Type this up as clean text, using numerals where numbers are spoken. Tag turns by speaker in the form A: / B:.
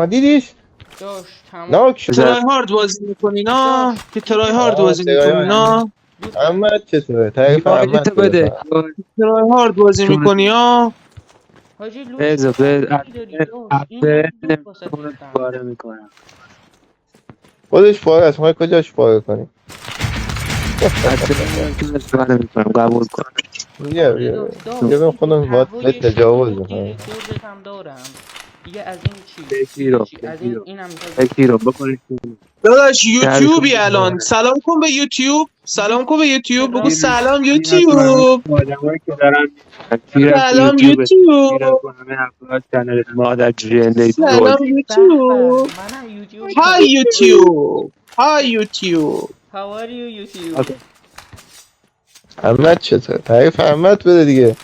A: دیدیش؟
B: داشت تمام
A: ناک
C: ترای هارد بازی میکنی نه؟ که ترای هارد بازی
A: ترای
C: میکنی نه؟
B: دوست
A: احمد چطوره؟ تعریف
D: یاری
A: احمد
D: تو
A: بده
D: بده
A: فقط.
C: ترای هارد بازی
D: چون
C: میکنی ها؟
B: حاجی لوش
D: بذار
B: چی داری داشت این
D: اپل
B: همه لوت واسه ریختم
D: پاره میکنم.
A: خودش پاره است، ما کجاش پاره کنیم؟
D: اپل نمیتونم پاره میکنم قبول کن.
A: بیا
B: آره
A: بیا
B: داشت
A: بیا بیم
B: این
A: خودم باید به
B: هوای
A: تجاوز
B: شلوغ
A: میکنم.
B: رکوردت هم دارم دیگه از این چی
D: بگی
B: دیگه
D: رو
B: چی از
D: بگی
B: این
D: رو
B: اینم میخوای
D: بگی رو
B: بگیری
D: بکنش.
C: داداش
D: شهرشون
C: یوتیوبی الان
D: بزنم.
C: سلام کن به یوتیوب سلام کن به یوتیوب بگو
D: این
C: سلام
D: این کنم
C: یوتیوب
D: آدمایی که دارن میرن تو
C: سلام
D: یوتیوب میرن
C: یوتیوب
D: تو همه افراد چنل مادر جنده دوز.
C: سلام
B: به به
C: یوتیوب
B: منم
C: های
B: یوتیوبرم
C: یوتیوب های یوتیوب
B: How are you YouTube
A: احمد چطوره؟ تعریف احمد بده دیگه.